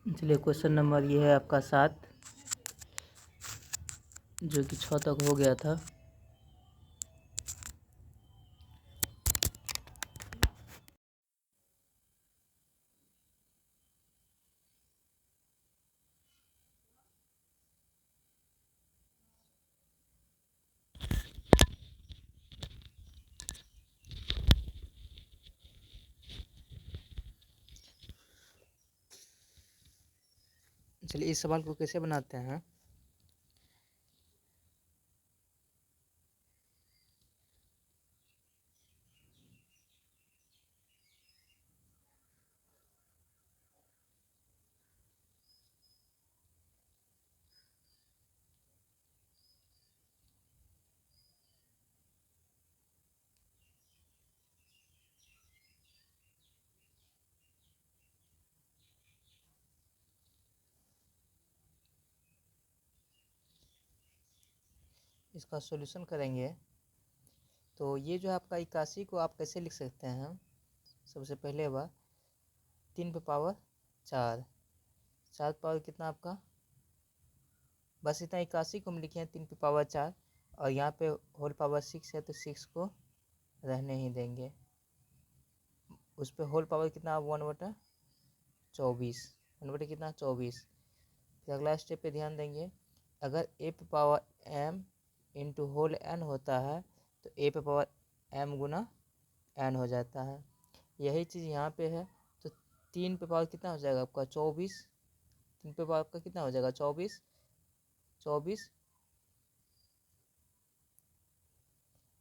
चलिए question number ये है आपका 7, जो कि 6 तक हो गया था। चलिए इस सवाल को कैसे बनाते हैं। इसका सॉल्यूशन करेंगे। तो ये जो है आपका 81 को आप कैसे लिख सकते हैं। सबसे पहले बार 3 पे पावर 4, 4 पावर कितना आपका, बस इतना 81 को हम लिखे हैं 3 पे पावर 4, और यहाँ पे होल पावर 6 है तो 6 को रहने ही देंगे। उस पर होल पावर कितना 1/24, 1/, कितना 24। फिर अगला स्टेप पे ध्यान देंगे, अगर ए पे power m into whole n होता है तो ए पे पावर m गुना n हो जाता है। यही चीज़ यहाँ पे है, तो 3 पे पावर कितना हो जाएगा आपका 24, 3 पे पावर आपका कितना हो जाएगा 24, 24।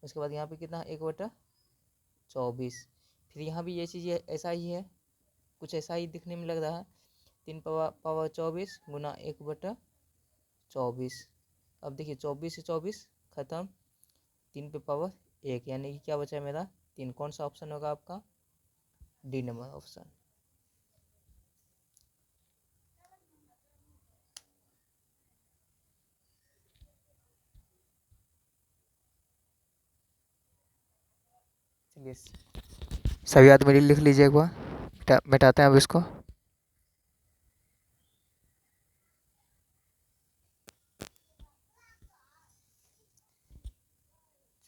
उसके बाद यहाँ पे कितना 1/24। फिर यहाँ भी ये चीज़ ऐसा ही है, कुछ ऐसा ही दिखने में लग रहा है। 3 पावर 24 गुना 1/24। अब देखिए 24 से 24 खत्म, 3 पे पावर 1, यानी कि क्या बचा है मेरा 3। कौन सा ऑप्शन होगा आपका, डी नंबर ऑप्शन। चलिए सभी आदमी लिख लीजिए एक बार, मिटाते हैं अब इसको।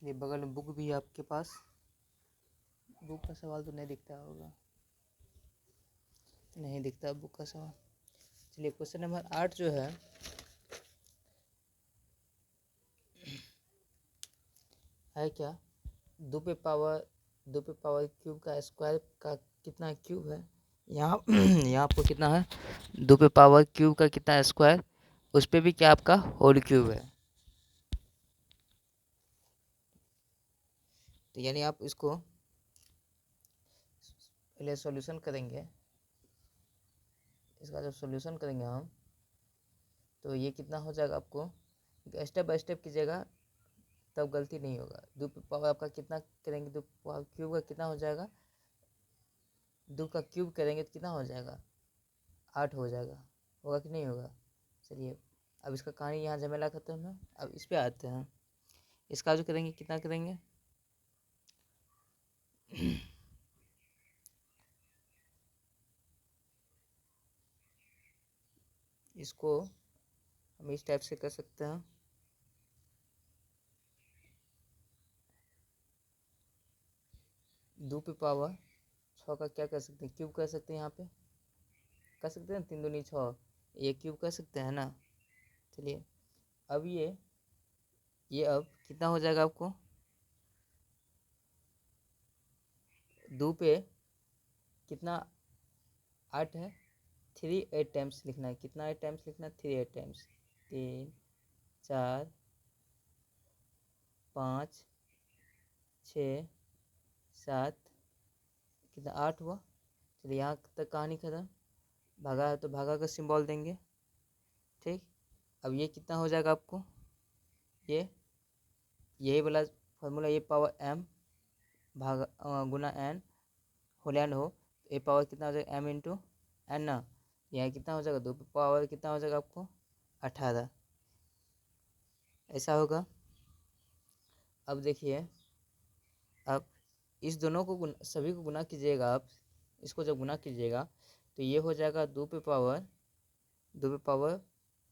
चलिए बगल में बुक भी है आपके पास, बुक का सवाल तो नहीं दिखता होगा, नहीं दिखता बुक का सवाल। चलिए क्वेश्चन नंबर 8 जो है क्या, 2 पे पावर क्यूब का स्क्वायर का कितना क्यूब है। यहाँ यहाँ आपको कितना है 2 पे पावर क्यूब का कितना स्क्वायर, उस पर भी क्या आपका होल क्यूब है। तो यानी आप इसको पहले सॉल्यूशन करेंगे, इसका जब सॉल्यूशन करेंगे हम तो ये कितना हो जाएगा आपको, स्टेप बाय स्टेप कीजिएगा तब गलती नहीं होगा। 2 पे पावर आपका कितना करेंगे, 2 पावर क्यूब का कितना हो जाएगा, 2 का क्यूब करेंगे तो कितना हो जाएगा 8 हो जाएगा, होगा कि नहीं होगा। चलिए अब इसका कहानी यहाँ झमेला खत्म है। अब इस पे आते हैं, इसका जो करेंगे कितना करेंगे इसको हम इस टाइप से कर सकते हैं, दो पे पावर 6 का क्या कर सकते हैं क्यूब कर सकते हैं, यहाँ पे कर सकते हैं 3 दूनी 6, ये क्यूब कर सकते हैं ना। चलिए अब ये अब कितना हो जाएगा आपको, 2 पे कितना 8 है, 3 8 टाइम्स लिखना है, कितना 8 टाइम्स लिखना है 3 8 टाइम्स, 3 4 5 6 7, कितना 8 हुआ। चलिए यहाँ तक कहानी खत्म, भागा है तो भागा का सिंबल देंगे, ठीक। अब ये कितना हो जाएगा आपको, ये यही वाला फॉर्मूला, ये पावर m भागा गुना n होल एन हो, ए पावर कितना हो जाएगा m इंटू एन ना, यहाँ कितना हो जाएगा 2 पावर कितना हो जाएगा आपको 18, ऐसा होगा। अब देखिए, अब इस दोनों को सभी को गुना कीजिएगा आप, इसको जब गुना कीजिएगा तो ये हो जाएगा 2 पे पावर 2 पे पावर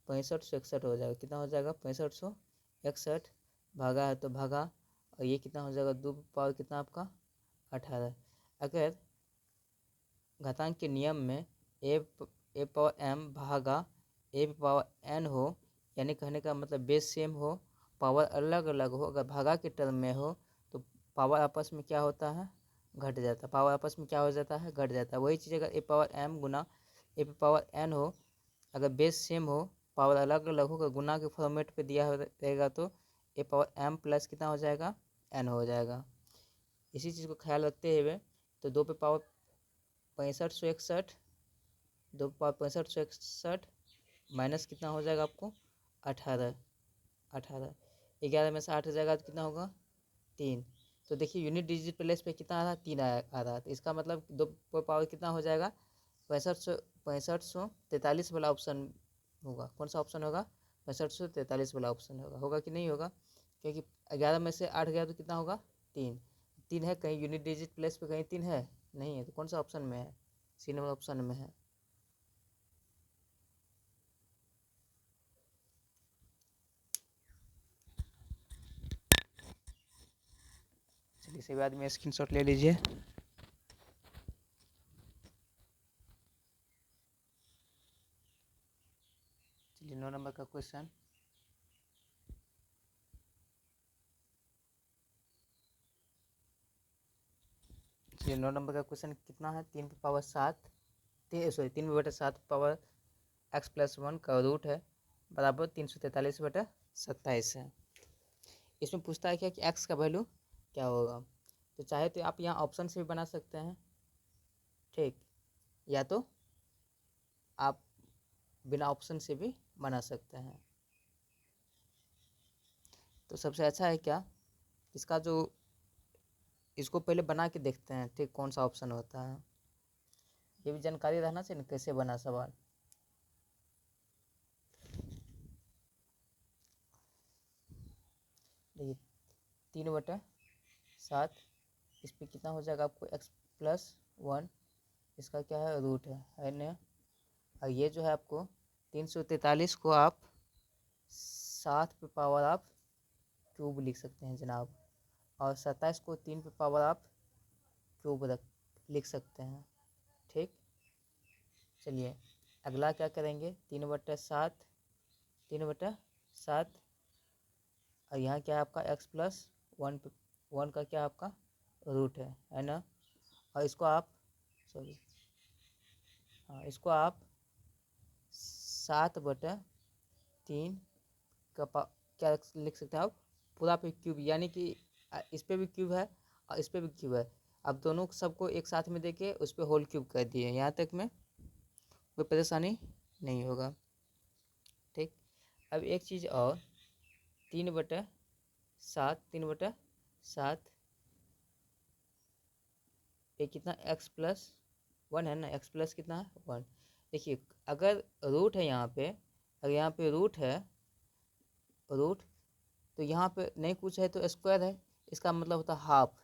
6561 हो जाएगा। कितना हो जाएगा? 6561 भागा है तो भागा, और ये कितना हो जाएगा? 2 पे पावर कितना आपका? 18। अगर घातांक के नियम में ए पावर m भागा ए पावर n हो, यानी कहने का मतलब बेस सेम हो, पावर अलग अलग हो, अगर भागा के टर्म में हो तो पावर आपस में क्या होता है? घट जाता है। पावर आपस में क्या हो जाता है? घट जाता है। वही चीज़ अगर ए पावर m गुना ए पावर n हो, अगर बेस सेम हो, पावर अलग अलग हो, गुना के फॉर्मेट पे दिया रहेगा तो ए पावर m प्लस कितना हो जाएगा? n हो जाएगा। इसी चीज़ को ख्याल रखते हुए तो 2 पे पावर 6561, 2 पे पावर 6561 माइनस कितना हो जाएगा आपको? 18। 11 में से 8 जाएगा तो कितना होगा? 3। तो देखिए यूनिट डिजिट प्लेस पे कितना आ रहा? 3 आ रहा। तो इसका मतलब 2 पे पावर कितना हो जाएगा? 6543 वाला ऑप्शन होगा। कौन सा ऑप्शन होगा? 6543 वाला ऑप्शन होगा कि नहीं होगा? क्योंकि 11 में से 8 गया तो कितना होगा? 3। 3 है कहीं यूनिट डिजिट प्लेस पे? कहीं 3 है नहीं है। तो कौन सा ऑप्शन में है? सी नंबर ऑप्शन में है। चलिए इसी बाद में स्क्रीनशॉट ले लीजिए। चलिए 9 नंबर का क्वेश्चन। चलिए 9 नंबर का क्वेश्चन कितना है? 3 पे पावर 7, 3/7 पावर x प्लस 1 का रूट है बराबर 343/27 है। इसमें पूछता है क्या कि x का वैल्यू क्या होगा। तो चाहे तो आप यहाँ ऑप्शन से भी बना सकते हैं, ठीक, या तो आप बिना ऑप्शन से भी बना सकते हैं। तो सबसे अच्छा है क्या, इसका जो इसको पहले बना के देखते हैं, ठीक, कौन सा ऑप्शन होता है। ये भी जानकारी रहना चाहिए ना कैसे बना सवाल। देखिए 3/7 इस पर कितना हो जाएगा आपको? x प्लस 1, इसका क्या है? रूट है ना। और ये जो है आपको 343 को आप 7 पे पावर आप क्यूब लिख सकते हैं जनाब, और 27 को 3 पे पावर आप क्यूब लिख सकते हैं, ठीक। चलिए अगला क्या करेंगे? 3/7, 3/7, और यहाँ क्या है आपका? x प्लस 1 पे 1 का क्या आपका? रूट है ना। और इसको आप सॉरी हाँ, इसको आप 7/3 का क्या लिख सकते हैं आप? पूरा पे क्यूब, यानी कि इस पे भी क्यूब है और इस पे भी क्यूब है। अब दोनों सबको एक साथ में देके उस पर होल क्यूब कर दिए। यहाँ तक में कोई परेशानी नहीं होगा, ठीक। अब एक चीज़ और, 3/7 ये कितना? x प्लस 1 है ना। x प्लस कितना है? 1। देखिए अगर रूट है यहाँ पे, अगर यहाँ पे रूट है, रूट, तो यहाँ पे नहीं कुछ है तो स्क्वायर है, इसका मतलब होता है हाफ।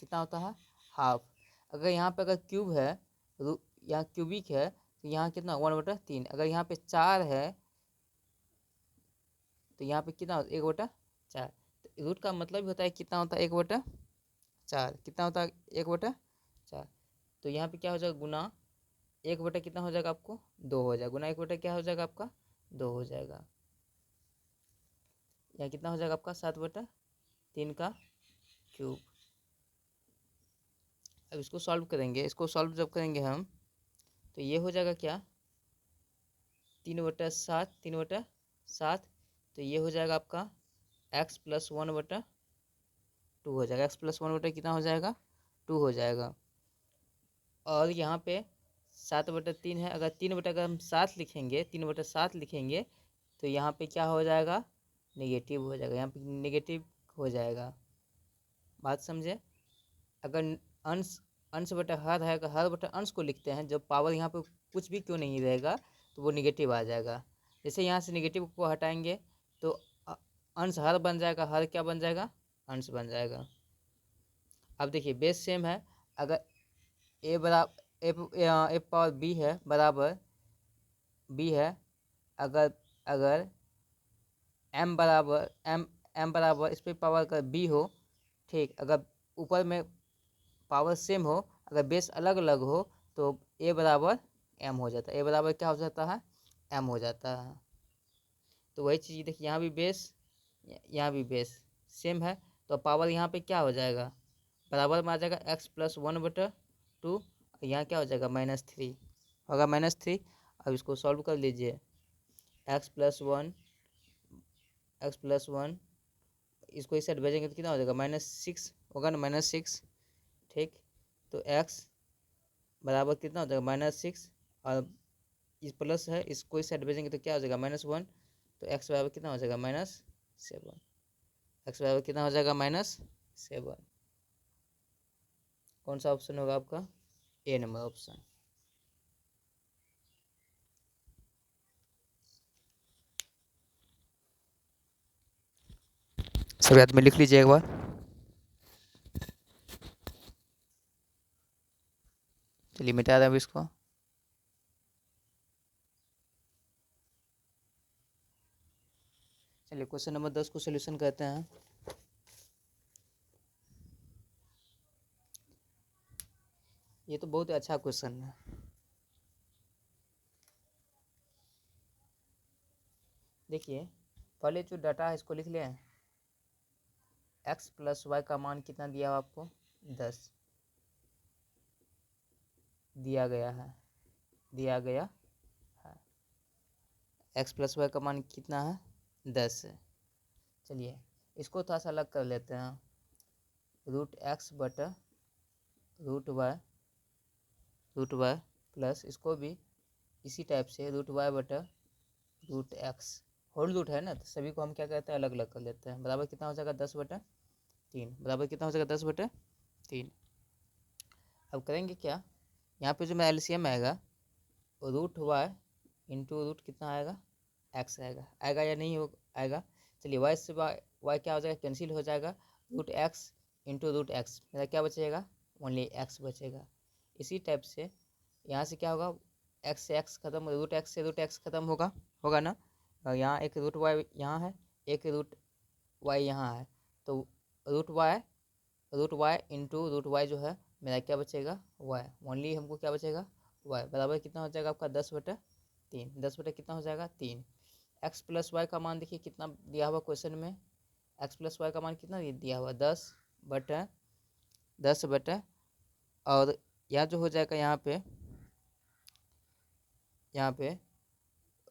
कितना होता है? हाफ। अगर यहाँ पे अगर क्यूब है, यहाँ क्यूबिक है, तो यहाँ कितना? 1/3। अगर यहाँ पे 4 है तो यहाँ पे कितना? 1/4। तो रूट का मतलब होता है कितना होता है? 1/4। कितना होता है? 1/4। तो यहाँ पे क्या हो जाएगा? गुना 1/, कितना हो जाएगा आपको? 2 हो जाएगा। गुना 1/, क्या हो जाएगा आपका? 2 हो जाएगा। यहाँ कितना हो जाएगा आपका? 7/3 का क्यूब। अब इसको सॉल्व करेंगे। इसको सॉल्व जब करेंगे हम तो ये हो जाएगा क्या? 3/7, 3/7, तो ये हो जाएगा आपका x प्लस 1/2 हो जाएगा। x प्लस 1/, कितना हो जाएगा? 2 हो जाएगा। और यहाँ पे 7/3 है। अगर 3/, अगर हम 7 लिखेंगे, 3/7 लिखेंगे तो यहाँ पे क्या हो जाएगा? नेगेटिव हो जाएगा। यहाँ पे नेगेटिव हो जाएगा। बात समझे? अगर अंश अंश बटा हर है, अगर हर बटा अंश को लिखते हैं, जब पावर यहाँ पे कुछ भी क्यों नहीं रहेगा तो वो निगेटिव आ जाएगा। जैसे यहाँ से निगेटिव को हटाएंगे तो अंश हर बन जाएगा, हर क्या बन जाएगा? अंश बन जाएगा। अब देखिए बेस सेम है। अगर ए बराबर ए पावर बी है, बराबर बी है, अगर अगर m बराबर m बराबर इस पर पावर का b हो, ठीक, अगर ऊपर में पावर सेम हो, अगर बेस अलग अलग हो तो a बराबर m हो जाता है। a बराबर क्या हो जाता है, m हो जाता है। तो वही चीज़ देखिए, यहाँ भी बेस यहाँ भी बेस सेम है, तो पावर यहाँ पे क्या हो जाएगा, बराबर में आ जाएगा x+1/2। यहाँ क्या हो जाएगा, -3 होगा, -3। अब इसको सॉल्व कर लीजिए, x+1 इसको इस साइड भेजेंगे तो कितना हो जाएगा, -6 होगा ना, -6, ठीक। तो x बराबर कितना हो जाएगा, -6, और इस प्लस है, इसको इस साइड भेजेंगे तो क्या हो जाएगा, -1। तो x बराबर कितना हो जाएगा, -7। x बराबर कितना हो जाएगा, -7। कौन सा ऑप्शन होगा आपका, ए नंबर ऑप्शन। सभी आदमी लिख लीजिए एक बार। चलिए मिटा दें अब इसको। चलिए क्वेश्चन नंबर 10 को सोल्यूशन करते हैं। ये तो बहुत अच्छा क्वेश्चन है। देखिए पहले जो डाटा है इसको लिख लें। x+y का मान कितना दिया हुआ आपको, 10 दिया गया है, x+y का मान कितना है, 10 है। चलिए इसको थोड़ा सा अलग कर लेते हैं, √x/√y प्लस इसको भी इसी टाइप से √y/√x, होल रूट है ना, तो सभी को हम क्या करते हैं, अलग अलग कर लेते हैं। बराबर कितना हो जाएगा, 10/3। बराबर कितना हो जाएगा, 10/3। अब करेंगे क्या, यहाँ पे जो मेरा एलसीएम आएगा, √y इंटू रूट कितना आएगा, x आएगा या नहीं आएगा। चलिए y से y क्या हो जाएगा, कैंसिल हो जाएगा, √x इंटू √x, मेरा क्या बचेगा, ओनली x बचेगा। इसी टाइप से यहाँ से क्या होगा, x से x खत्म, √x से √x खत्म होगा ना। यहाँ एक √y यहाँ है, एक √y यहाँ है, तो √y इंटू √y जो है मेरा क्या बचेगा, y, ओनली हमको क्या बचेगा, y। बराबर कितना हो जाएगा आपका, 10/3। 10 कितना हो जाएगा, 3। x+y का मान देखिए कितना दिया हुआ क्वेश्चन में, x+y का मान कितना दिया हुआ, 10/, और यहाँ जो हो जाएगा,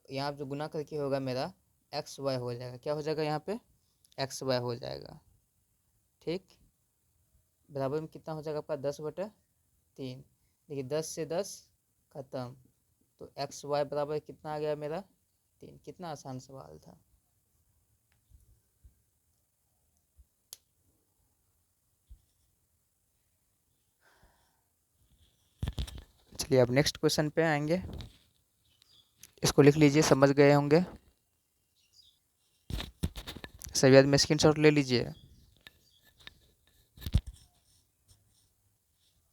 यहाँ जो गुना करके होगा मेरा xy हो जाएगा, क्या हो जाएगा, यहाँ पे xy हो जाएगा, ठीक। बराबर में कितना हो जाएगा आपका, 10/3। देखिए 10 से 10 खत्म, तो xy बराबर कितना आ गया मेरा, 3। कितना आसान सवाल था। चलिए अब नेक्स्ट क्वेश्चन पे आएंगे, इसको लिख लीजिए, समझ गए होंगे सभी आदमी, स्क्रीनशॉट ले लीजिए।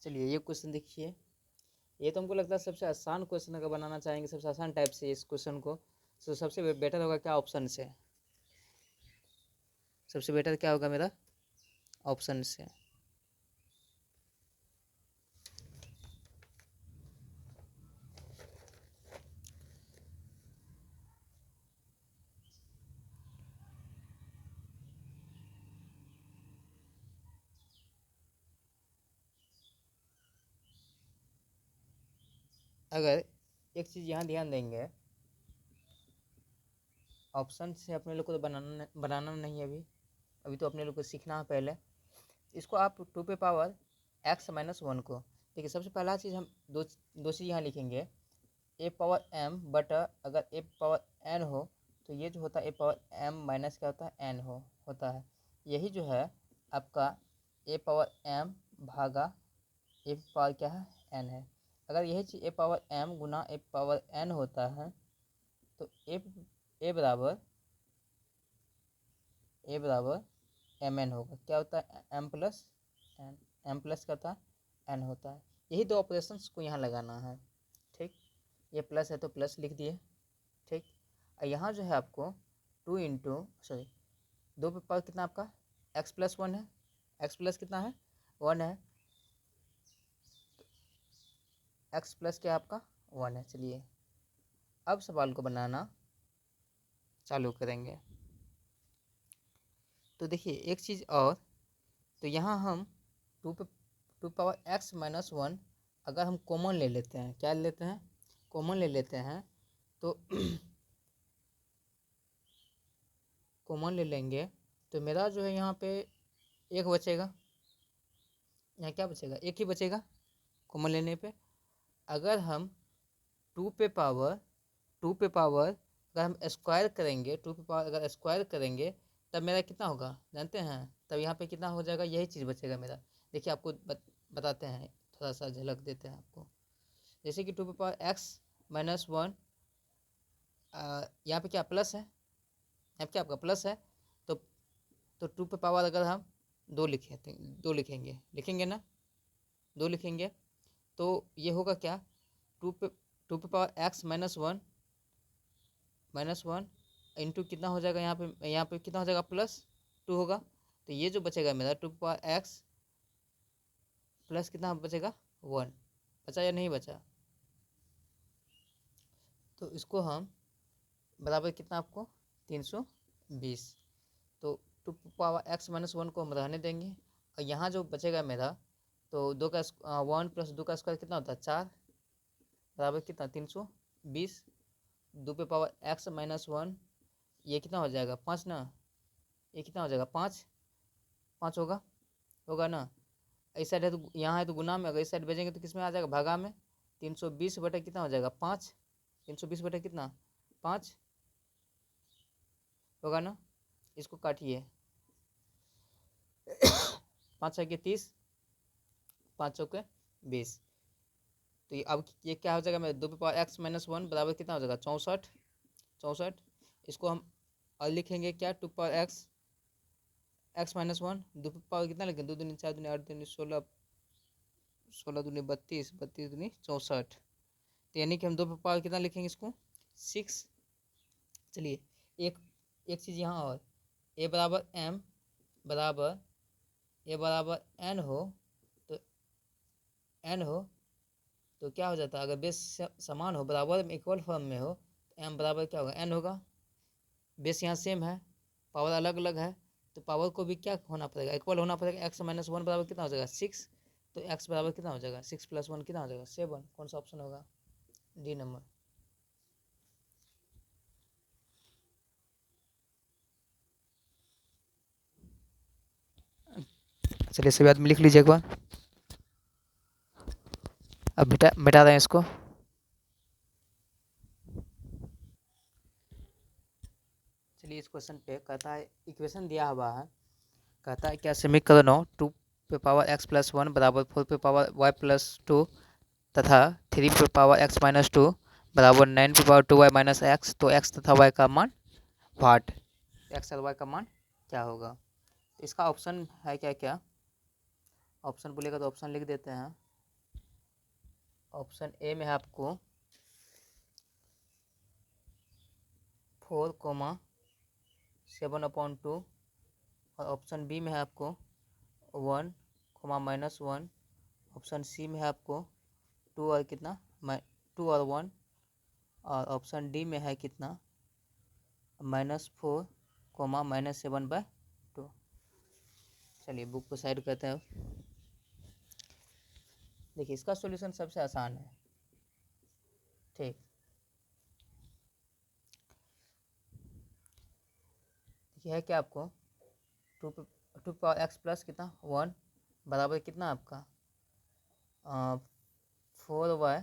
चलिए ये क्वेश्चन देखिए, ये तो हमको लगता है सबसे आसान क्वेश्चन अगर बनाना चाहेंगे, सबसे आसान टाइप से इस क्वेश्चन को, तो सबसे बेटर होगा क्या, ऑप्शन से। सबसे बेटर क्या होगा मेरा, ऑप्शन से। अगर एक चीज़ यहाँ ध्यान देंगे, ऑप्शन से अपने लोग को तो बनाना नहीं है, अभी तो अपने लोग को सीखना है पहले। इसको आप 2 को देखिए, सबसे पहला चीज़ हम दो चीज़ यहाँ लिखेंगे, a⁻m बट अगर a⁻n हो तो ये जो होता है a⁻m माइनस क्या होता है, n होता है। यही जो है आपका a⁻m भागा a⁻ क्या है, n है। अगर यही चीज़ a⁻m गुना a⁻n होता है तो a बराबर mn होगा। क्या होता है, m plus n, m plus क्या होता है, n होता है। यही दो ऑपरेशंस को यहाँ लगाना है, ठीक। ये प्लस है तो प्लस लिख दिए, ठीक। और यहाँ जो है आपको 2 इंटू सॉरी 2 पे पावर कितना आपका x+1 है, x प्लस कितना है 1 है, x प्लस क्या आपका 1 है। चलिए अब सवाल को बनाना चालू करेंगे। तो देखिए एक चीज़ और, तो यहाँ हम 2 पावर x-1 अगर हम कॉमन ले लेते हैं, क्या ले लेते हैं, कॉमन ले लेते हैं, तो कॉमन ले लेंगे तो मेरा जो है यहाँ पे एक बचेगा, यहाँ क्या बचेगा, एक ही बचेगा कॉमन लेने पे। अगर हम 2 पे पावर अगर हम स्क्वायर करेंगे, 2 पे पावर अगर स्क्वायर करेंगे तब मेरा कितना होगा जानते हैं, तब यहाँ पे कितना हो जाएगा, यही चीज़ बचेगा मेरा। देखिए आपको बताते हैं, थोड़ा सा झलक देते हैं आपको। जैसे कि 2 पे पावर x-1 यहाँ पे क्या प्लस है, यहाँ पे क्या आपका प्लस है, तो 2 पे पावर अगर हम 2 लिखेंगे ना, 2 लिखेंगे तो ये होगा क्या, 2 पे पावर x-1 इंटू कितना हो जाएगा, यहाँ पे कितना हो जाएगा +2 होगा। तो ये जो बचेगा मेरा 2 पावर x प्लस कितना बचेगा 1, बचा या नहीं बचा। तो इसको हम बराबर कितना आपको 320, तो 2 पावर x-1 को हम रहने देंगे। और यहाँ जो बचेगा मेरा, तो 1 + 2 का स्क्वायर कितना होता है 4, बराबर कितना 320, 2 पे पावर x-1 ये कितना हो जाएगा 5 ना, ये कितना हो जाएगा 5 होगा ना। इस साइड है तो यहाँ है तो गुना में, अगर इस साइड भेजेंगे तो किस में आ जाएगा भागा में, 320 बटे कितना हो जाएगा 5, 320 बटे कितना 5 होगा ना। इसको काटिए 5 6 30, 5 चौके 20, तो ये अब ये क्या हो जाएगा मेरा 2 पे पावर x-1 बराबर कितना हो जाएगा 64। इसको हम और लिखेंगे क्या 2 पावर x-1 2 पे पावर कितना लिखेंगे 2 दूनी 4 दूनी 8 दूनी 16, 16 दूनी 32, 32 दूनी 64, तो यानी कि हम 2 पे पावर कितना लिखेंगे इसको 6। चलिए एक चीज़ यहाँ और, a बराबर m बराबर a बराबर n हो तो क्या हो जाता है, अगर बेस समान हो, बराबर में इक्वल फॉर्म में हो, तो m बराबर क्या होगा n होगा। बेस यहाँ सेम है, पावर अलग अलग है, तो पावर को भी क्या होना पड़ेगा इक्वल होना पड़ेगा। x-1 बराबर कितना हो जाएगा 6, तो x बराबर कितना हो जाएगा 6 + 1 कितना हो जाएगा 7। कौन सा ऑप्शन होगा, डी नंबर। चलिए सभी आदमी लिख लीजिए एक बार, अब मिटा दें इसको। चलिए इस क्वेश्चन पे कहता है इक्वेशन दिया हुआ है, कहता है क्या समीकरण 2 पे पावर x+1 बराबर 4 पे पावर y+2 तथा 3 पे पावर x-2 बराबर 9 पे पावर 2y - x, तो x तथा y का मान वाट, x और y का मान क्या होगा। इसका ऑप्शन है क्या क्या, ऑप्शन बोलेगा तो ऑप्शन लिख देते हैं। ऑप्शन ए में है आपको 4,7/2 और ऑप्शन बी में है आपको 1, -1, ऑप्शन सी में है आपको 2 और कितना 2 और 1, और ऑप्शन डी में है कितना -4, -7/2। चलिए बुक को साइड करते हैं। देखिए इसका सॉल्यूशन सबसे आसान है, ठीक। देखिए है क्या आपको 2 पावर x प्लस कितना 1 बराबर कितना आपका 4y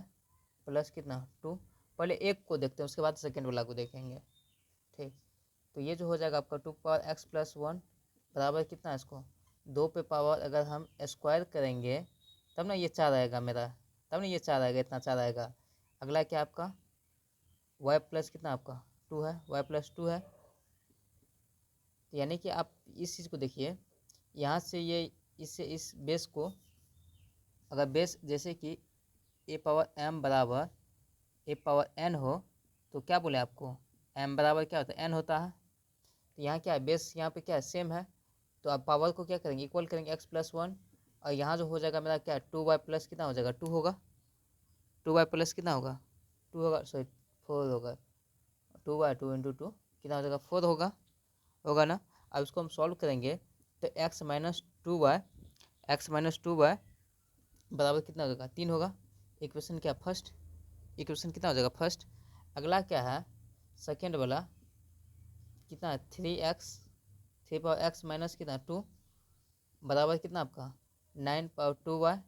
प्लस कितना 2। पहले एक को देखते हैं उसके बाद सेकेंड वाला को देखेंगे, ठीक। तो ये जो हो जाएगा आपका 2 पावर x+1 बराबर कितना है, इसको 2 पे पावर अगर हम स्क्वायर करेंगे तब ना ये 4 आएगा मेरा, तब ना ये 4 आएगा, इतना 4 आएगा। अगला क्या आपका y प्लस कितना आपका 2 है, y+2 है। यानी कि आप इस चीज़ को देखिए, यहाँ से ये इससे इस बेस को अगर बेस जैसे कि a पावर m बराबर a पावर n हो, तो क्या बोले आपको m बराबर क्या होता है n होता है। तो यहाँ क्या है, बेस यहाँ पे क्या है, सेम है। तो अब पावर को क्या करेंगे, इक्वल करेंगे x+1। और यहाँ जो हो जाएगा मेरा क्या, 2y प्लस कितना हो जाएगा, 2 होगा। 2y प्लस कितना होगा, 2 होगा, सॉरी 4 होगा। 2y 2 इंटू 2 कितना हो जाएगा, 4 होगा ना। अब इसको हम सॉल्व करेंगे तो x-2y बराबर कितना हो जाएगा, 3 होगा। इक्वेशन क्या, फर्स्ट इक्वेशन कितना हो जाएगा, फर्स्ट। अगला क्या है, सेकेंड वाला कितना है, 3 पावर x माइनस कितना 2 बराबर कितना आपका 9 पावर 2y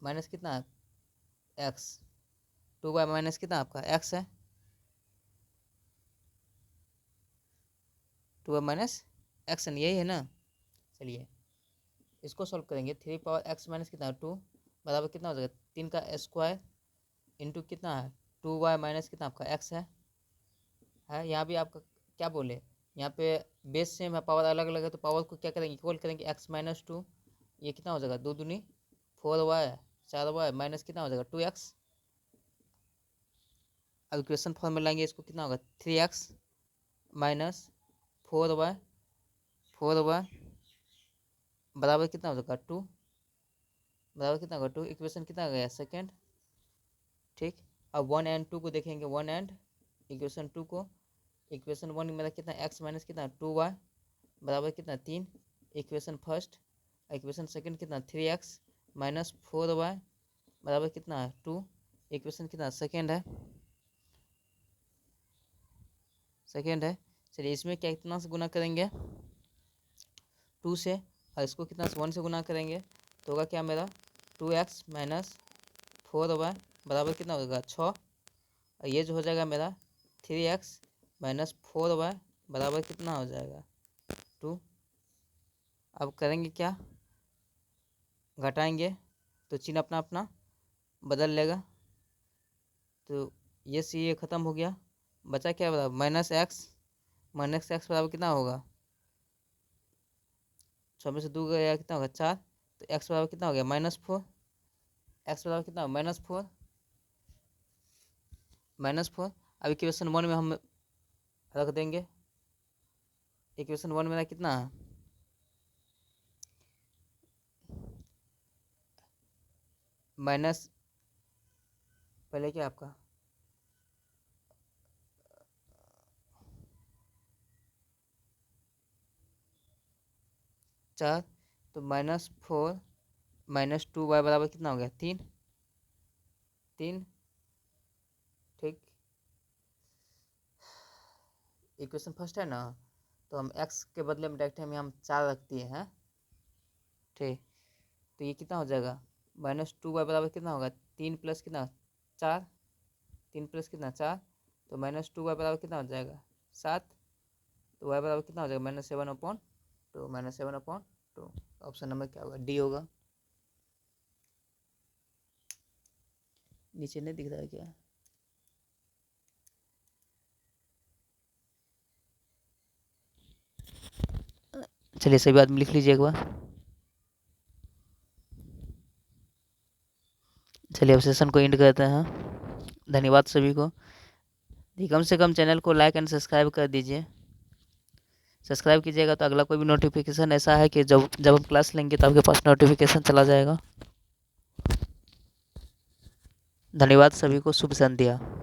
माइनस कितना है x। 2y माइनस कितना आपका x है, 2y माइनस x यही है ना। चलिए इसको सॉल्व करेंगे। 3 पावर x माइनस कितना 2 बराबर कितना हो जाएगा, 3 का स्क्वायर इंटू कितना है 2y माइनस कितना आपका x है। यहाँ भी आपका क्या बोले, यहाँ पे बेस सेम है, पावर अलग अलग है, तो पावर को क्या करेंगे, इक्वल करेंगे। x-2 ये कितना हो जाएगा, 2 दूनी 4y 4y माइनस कितना हो जाएगा 2x। अब इक्वेशन फॉर्म में लाएंगे, इसको कितना होगा 3x माइनस 4y बराबर कितना हो जाएगा 2 बराबर कितना होगा 2। इक्वेशन कितना गया, सेकेंड। ठीक, अब 1 एंड 2 को देखेंगे, 1 एंड इक्वेशन 2 को। इक्वेशन 1 मेरा कितना x माइनस कितना 2y बराबर कितना 3 इक्वेशन फर्स्ट। इक्वेशन सेकंड कितना 3x माइनस 4y बराबर कितना है 2 इक्वेशन कितना सेकंड है। चलिए इसमें क्या कितना से गुना करेंगे 2 से, और इसको कितना 1 से गुना करेंगे तो होगा क्या मेरा 2x माइनस 4y बराबर कितना होगा 6। और ये जो हो जाएगा मेरा 3x माइनस 4y बराबर कितना हो जाएगा 2। अब करेंगे क्या, घटाएंगे तो चिन्ह अपना अपना बदल लेगा। तो ये सी ये ख़त्म हो गया, बचा क्या बराबर माइनस एक्स बराबर कितना होगा 6 में से 2 गया कितना होगा 4। तो x बराबर कितना हो गया -4। x बराबर कितना -4। अब इक्वेशन 1 में हम रख देंगे। इक्वेशन 1 मेरा कितना है माइनस, पहले क्या आपका 4, तो -4 माइनस 2y बराबर कितना हो गया 3। ठीक, इक्वेशन फर्स्ट है ना, तो हम x के बदले में डायरेक्ट हम 4 रख दिए हैं। ठीक, तो ये कितना हो जाएगा -2y बराबर कितना होगा 3 प्लस कितना 4, 3 प्लस कितना 4, तो -2y बराबर कितना हो जाएगा 7। तो y बराबर कितना हो जाएगा -7/2। ऑप्शन नंबर क्या होगा, डी होगा। नीचे नहीं दिख रहा है क्या, चलिए सही बात में लिख लीजिए एक बार। चलिए अब सेशन को एंड करते हैं। धन्यवाद सभी को। कम से कम चैनल को लाइक एंड सब्सक्राइब कर दीजिए। सब्सक्राइब कीजिएगा तो अगला कोई भी नोटिफिकेशन ऐसा है कि जब हम क्लास लेंगे तो आपके पास नोटिफिकेशन चला जाएगा। धन्यवाद सभी को, शुभ संध्या।